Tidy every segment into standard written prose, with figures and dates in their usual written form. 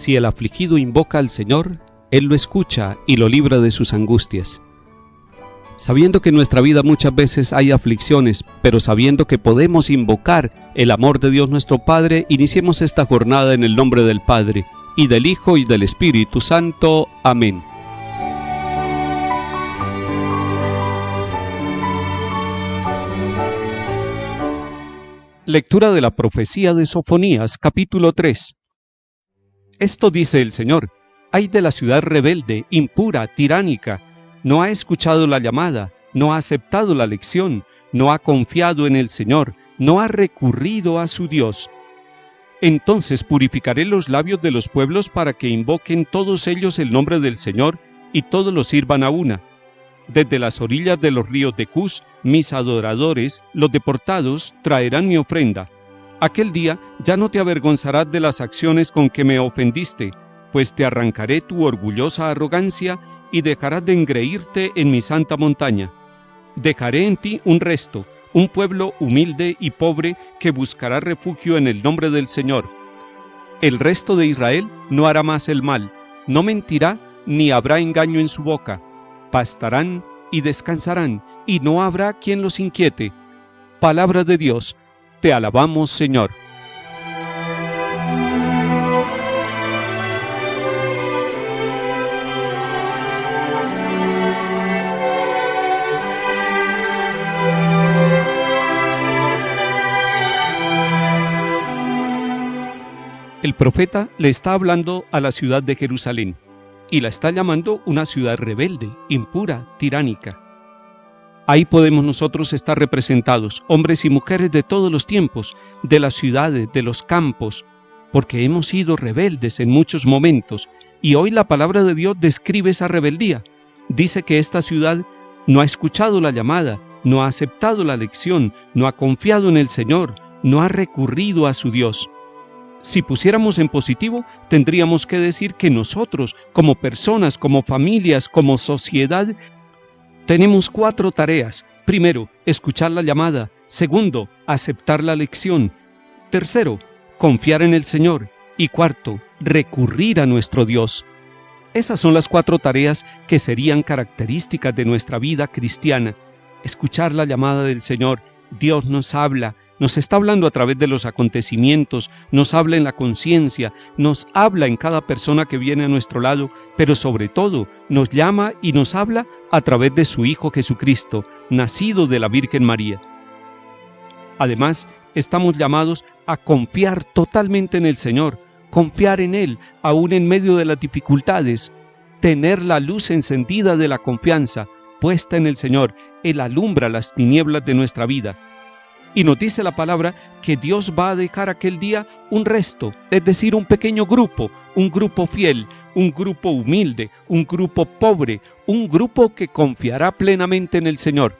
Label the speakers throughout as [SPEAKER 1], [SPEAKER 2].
[SPEAKER 1] Si el afligido invoca al Señor, Él lo escucha y lo libra de sus angustias. Sabiendo que en nuestra vida muchas veces hay aflicciones, pero sabiendo que podemos invocar el amor de Dios nuestro Padre, iniciemos esta jornada en el nombre del Padre, y del Hijo, y del Espíritu Santo. Amén. Lectura de la profecía de Sofonías, capítulo 3. Esto dice el Señor: ay de la ciudad rebelde, impura, tiránica. No ha escuchado la llamada, no ha aceptado la lección, no ha confiado en el Señor, no ha recurrido a su Dios. Entonces purificaré los labios de los pueblos para que invoquen todos ellos el nombre del Señor y todos lo sirvan a una. Desde las orillas de los ríos de Cus, mis adoradores, los deportados, traerán mi ofrenda. Aquel día ya no te avergonzarás de las acciones con que me ofendiste, pues te arrancaré tu orgullosa arrogancia y dejarás de engreírte en mi santa montaña. Dejaré en ti un resto, un pueblo humilde y pobre que buscará refugio en el nombre del Señor. El resto de Israel no hará más el mal, no mentirá ni habrá engaño en su boca. Pastarán y descansarán, y no habrá quien los inquiete. Palabra de Dios, te alabamos, Señor. El profeta le está hablando a la ciudad de Jerusalén, y la está llamando una ciudad rebelde, impura, tiránica. Ahí podemos nosotros estar representados, hombres y mujeres de todos los tiempos, de las ciudades, de los campos, porque hemos sido rebeldes en muchos momentos, y hoy la palabra de Dios describe esa rebeldía. Dice que esta ciudad no ha escuchado la llamada, no ha aceptado la lección, no ha confiado en el Señor, no ha recurrido a su Dios. Si pusiéramos en positivo, tendríamos que decir que nosotros, como personas, como familias, como sociedad, tenemos 4 tareas. Primero, escuchar la llamada. Segundo, aceptar la lección. Tercero, confiar en el Señor. Y cuarto, recurrir a nuestro Dios. Esas son las 4 tareas que serían características de nuestra vida cristiana. Escuchar la llamada del Señor. Dios nos habla. Nos está hablando a través de los acontecimientos, nos habla en la conciencia, nos habla en cada persona que viene a nuestro lado, pero sobre todo nos llama y nos habla a través de su Hijo Jesucristo, nacido de la Virgen María. Además, estamos llamados a confiar totalmente en el Señor, confiar en Él, aún en medio de las dificultades, tener la luz encendida de la confianza, puesta en el Señor. Él alumbra las tinieblas de nuestra vida. Y nos dice la palabra que Dios va a dejar aquel día un resto, es decir, un pequeño grupo, un grupo fiel, un grupo humilde, un grupo pobre, un grupo que confiará plenamente en el Señor.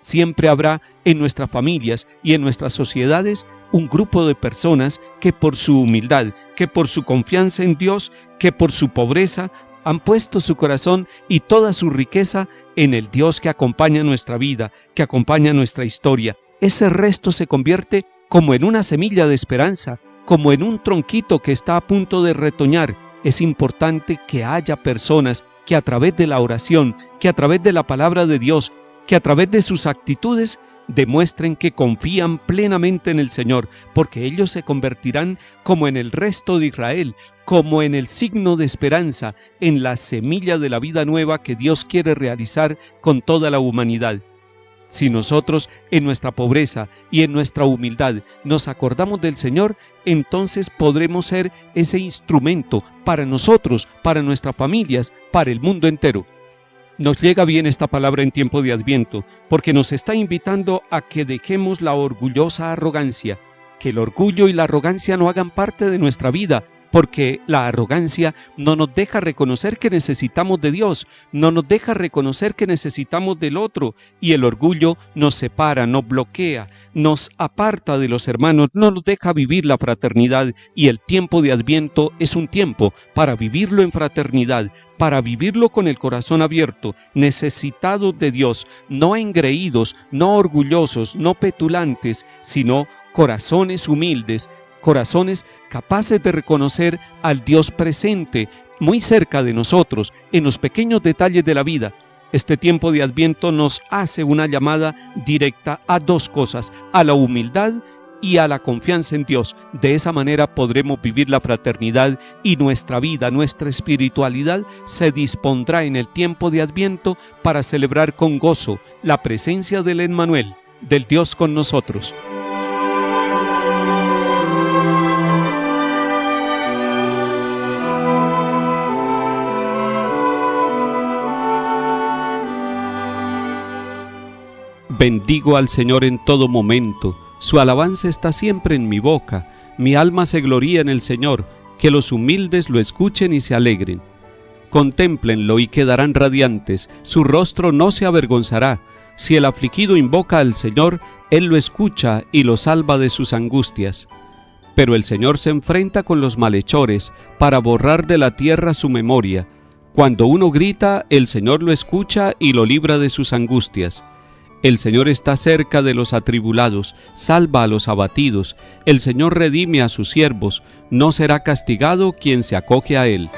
[SPEAKER 1] Siempre habrá en nuestras familias y en nuestras sociedades un grupo de personas que por su humildad, que por su confianza en Dios, que por su pobreza, han puesto su corazón y toda su riqueza en el Dios que acompaña nuestra vida, que acompaña nuestra historia. Ese resto se convierte como en una semilla de esperanza, como en un tronquito que está a punto de retoñar. Es importante que haya personas que a través de la oración, que a través de la palabra de Dios, que a través de sus actitudes demuestren que confían plenamente en el Señor, porque ellos se convertirán como en el resto de Israel, como en el signo de esperanza, en la semilla de la vida nueva que Dios quiere realizar con toda la humanidad. Si nosotros en nuestra pobreza y en nuestra humildad nos acordamos del Señor, entonces podremos ser ese instrumento para nosotros, para nuestras familias, para el mundo entero. Nos llega bien esta palabra en tiempo de Adviento, porque nos está invitando a que dejemos la orgullosa arrogancia, que el orgullo y la arrogancia no hagan parte de nuestra vida, porque la arrogancia no nos deja reconocer que necesitamos de Dios, no nos deja reconocer que necesitamos del otro, y el orgullo nos separa, nos bloquea, nos aparta de los hermanos, no nos deja vivir la fraternidad, y el tiempo de Adviento es un tiempo para vivirlo en fraternidad, para vivirlo con el corazón abierto, necesitados de Dios, no engreídos, no orgullosos, no petulantes, sino corazones humildes, corazones capaces de reconocer al Dios presente, muy cerca de nosotros, en los pequeños detalles de la vida. Este tiempo de Adviento nos hace una llamada directa a dos cosas, a la humildad y a la confianza en Dios. De esa manera podremos vivir la fraternidad y nuestra vida, nuestra espiritualidad se dispondrá en el tiempo de Adviento para celebrar con gozo la presencia del Emmanuel, del Dios con nosotros. Bendigo al Señor en todo momento, su alabanza está siempre en mi boca, mi alma se gloría en el Señor, que los humildes lo escuchen y se alegren. Contémplenlo y quedarán radiantes, su rostro no se avergonzará. Si el afligido invoca al Señor, Él lo escucha y lo salva de sus angustias. Pero el Señor se enfrenta con los malhechores para borrar de la tierra su memoria. Cuando uno grita, el Señor lo escucha y lo libra de sus angustias. El Señor está cerca de los atribulados, salva a los abatidos. El Señor redime a sus siervos, no será castigado quien se acoge a Él.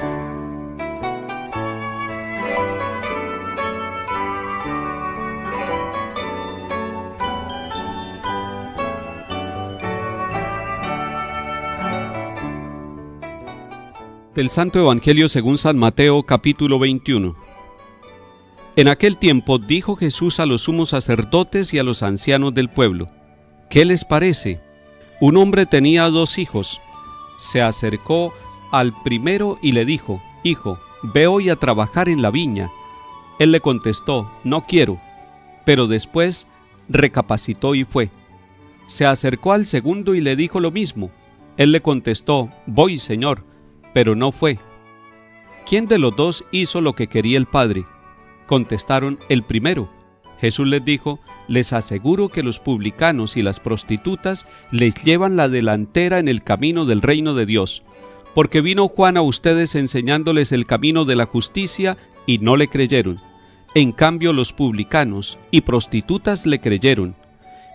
[SPEAKER 1] Del Santo Evangelio según San Mateo, capítulo 21. En aquel tiempo dijo Jesús a los sumos sacerdotes y a los ancianos del pueblo: ¿Qué les parece? Un hombre tenía 2 hijos. Se acercó al primero y le dijo: Hijo, ve hoy a trabajar en la viña. Él le contestó: No quiero. Pero después recapacitó y fue. Se acercó al segundo y le dijo lo mismo. Él le contestó: Voy, Señor. Pero no fue. ¿Quién de los 2 hizo lo que quería el Padre? Contestaron: el primero. Jesús les dijo: les aseguro que los publicanos y las prostitutas les llevan la delantera en el camino del reino de Dios, porque vino Juan a ustedes enseñándoles el camino de la justicia y no le creyeron. En cambio los publicanos y prostitutas le creyeron,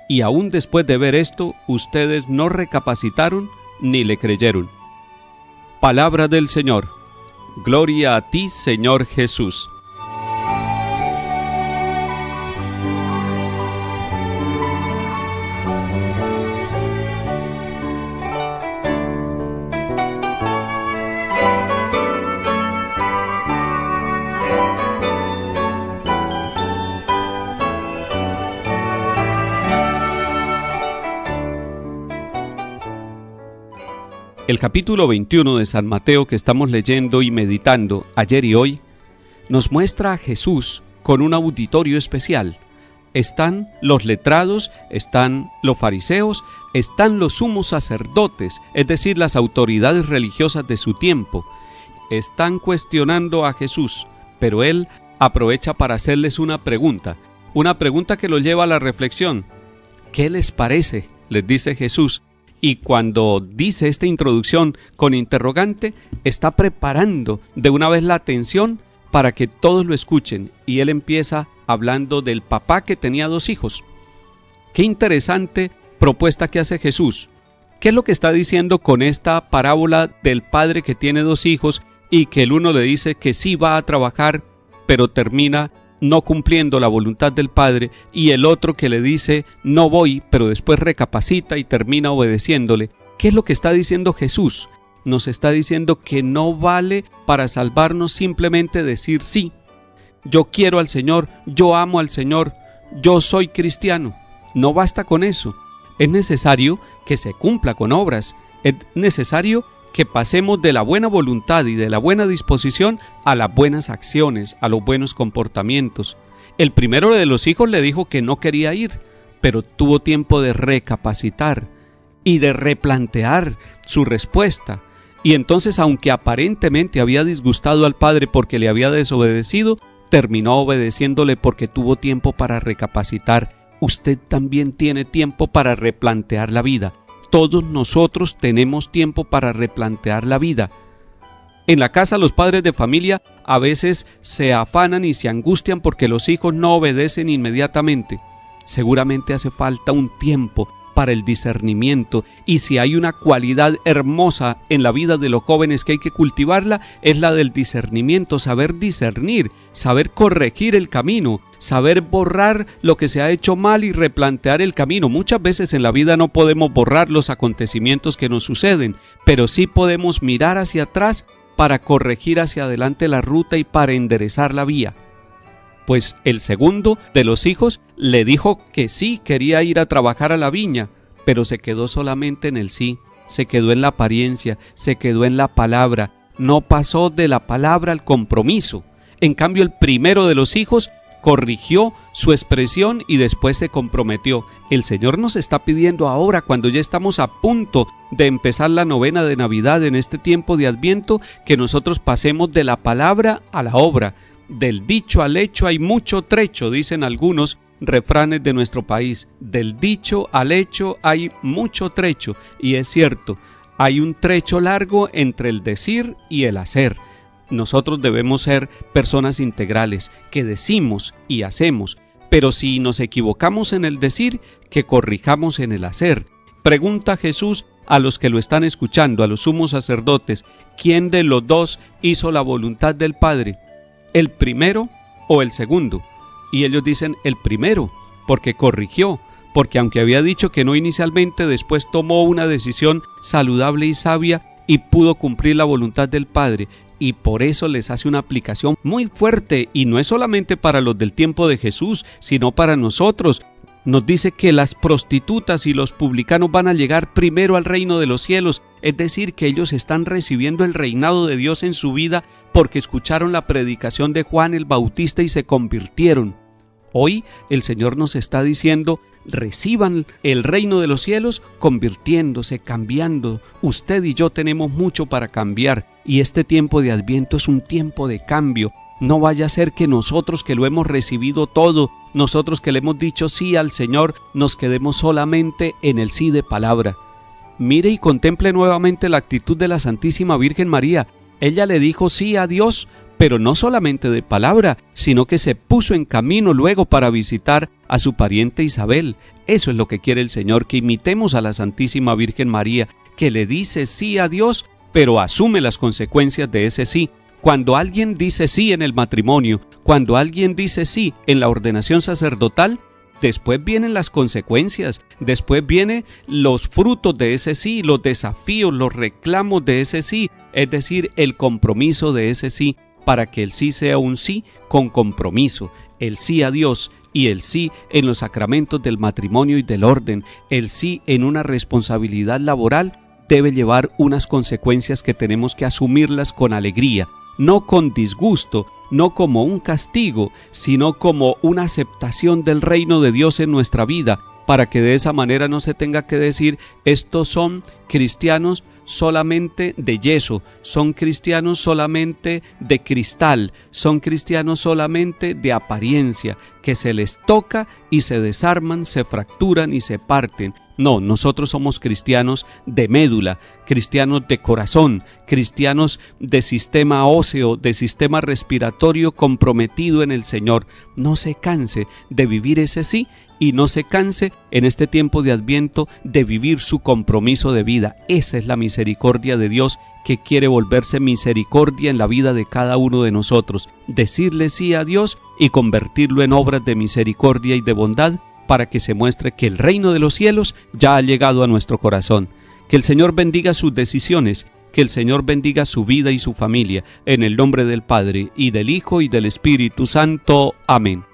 [SPEAKER 1] y aún después de ver esto, ustedes no recapacitaron ni le creyeron. Palabra del Señor. Gloria a ti, Señor Jesús. El capítulo 21 de San Mateo que estamos leyendo y meditando ayer y hoy nos muestra a Jesús con un auditorio especial. Están los letrados, están los fariseos, están los sumos sacerdotes, es decir, las autoridades religiosas de su tiempo. Están cuestionando a Jesús, pero Él aprovecha para hacerles una pregunta que los lleva a la reflexión. ¿Qué les parece?, les dice Jesús. Y cuando dice esta introducción con interrogante, está preparando de una vez la atención para que todos lo escuchen. Y él empieza hablando del papá que tenía 2 hijos. Qué interesante propuesta que hace Jesús. ¿Qué es lo que está diciendo con esta parábola del padre que tiene 2 hijos y que el uno le dice que sí va a trabajar, pero termina no cumpliendo la voluntad del Padre, y el otro que le dice no voy, pero después recapacita y termina obedeciéndole? ¿Qué es lo que está diciendo Jesús? Nos está diciendo que no vale para salvarnos simplemente decir sí. Yo quiero al Señor, yo amo al Señor, yo soy cristiano. No basta con eso. Es necesario que se cumpla con obras. Es necesario que pasemos de la buena voluntad y de la buena disposición a las buenas acciones, a los buenos comportamientos. El primero de los hijos le dijo que no quería ir, pero tuvo tiempo de recapacitar y de replantear su respuesta. Y entonces, aunque aparentemente había disgustado al padre porque le había desobedecido, terminó obedeciéndole porque tuvo tiempo para recapacitar. Usted también tiene tiempo para replantear la vida. Todos nosotros tenemos tiempo para replantear la vida. En la casa los padres de familia a veces se afanan y se angustian porque los hijos no obedecen inmediatamente. Seguramente hace falta un tiempo para el discernimiento. Y si hay una cualidad hermosa en la vida de los jóvenes que hay que cultivarla, es la del discernimiento, saber discernir, saber corregir el camino, saber borrar lo que se ha hecho mal y replantear el camino. Muchas veces en la vida no podemos borrar los acontecimientos que nos suceden, pero sí podemos mirar hacia atrás para corregir hacia adelante la ruta y para enderezar la vía. Pues el segundo de los hijos le dijo que sí quería ir a trabajar a la viña, pero se quedó solamente en el sí, se quedó en la apariencia, se quedó en la palabra, no pasó de la palabra al compromiso. En cambio, el primero de los hijos corrigió su expresión y después se comprometió. El Señor nos está pidiendo ahora, cuando ya estamos a punto de empezar la novena de Navidad en este tiempo de Adviento, que nosotros pasemos de la palabra a la obra. Del dicho al hecho hay mucho trecho, dicen algunos refranes de nuestro país. Del dicho al hecho hay mucho trecho, y es cierto, hay un trecho largo entre el decir y el hacer. Nosotros debemos ser personas integrales, que decimos y hacemos, pero si nos equivocamos en el decir, que corrijamos en el hacer. Pregunta Jesús a los que lo están escuchando, a los sumos sacerdotes, ¿quién de los dos hizo la voluntad del Padre? ¿El primero o el segundo? Y ellos dicen el primero, porque corrigió, porque aunque había dicho que no inicialmente, después tomó una decisión saludable y sabia y pudo cumplir la voluntad del Padre. Y por eso les hace una aplicación muy fuerte, y no es solamente para los del tiempo de Jesús, sino para nosotros. Nos dice que las prostitutas y los publicanos van a llegar primero al reino de los cielos, es decir, que ellos están recibiendo el reinado de Dios en su vida porque escucharon la predicación de Juan el Bautista y se convirtieron. Hoy el Señor nos está diciendo, reciban el reino de los cielos convirtiéndose, cambiando. Usted y yo tenemos mucho para cambiar, y este tiempo de Adviento es un tiempo de cambio. No vaya a ser que nosotros que lo hemos recibido todo, nosotros que le hemos dicho sí al Señor, nos quedemos solamente en el sí de palabra. Mire y contemple nuevamente la actitud de la Santísima Virgen María. Ella le dijo sí a Dios, pero no solamente de palabra, sino que se puso en camino luego para visitar a su pariente Isabel. Eso es lo que quiere el Señor, que imitemos a la Santísima Virgen María, que le dice sí a Dios, pero asume las consecuencias de ese sí. Cuando alguien dice sí en el matrimonio, cuando alguien dice sí en la ordenación sacerdotal, después vienen las consecuencias, después vienen los frutos de ese sí, los desafíos, los reclamos de ese sí, es decir, el compromiso de ese sí, para que el sí sea un sí con compromiso, el sí a Dios y el sí en los sacramentos del matrimonio y del orden, el sí en una responsabilidad laboral, debe llevar unas consecuencias que tenemos que asumirlas con alegría, no con disgusto, no como un castigo, sino como una aceptación del reino de Dios en nuestra vida, para que de esa manera no se tenga que decir, estos son cristianos solamente de yeso, son cristianos solamente de cristal, son cristianos solamente de apariencia, que se les toca y se desarman, se fracturan y se parten. No, nosotros somos cristianos de médula, cristianos de corazón, cristianos de sistema óseo, de sistema respiratorio comprometido en el Señor. No se canse de vivir ese sí y no se canse en este tiempo de Adviento de vivir su compromiso de vida. Esa es la misericordia de Dios, que quiere volverse misericordia en la vida de cada uno de nosotros. Decirle sí a Dios y convertirlo en obras de misericordia y de bondad, para que se muestre que el reino de los cielos ya ha llegado a nuestro corazón. Que el Señor bendiga sus decisiones, que el Señor bendiga su vida y su familia, en el nombre del Padre, y del Hijo, y del Espíritu Santo. Amén.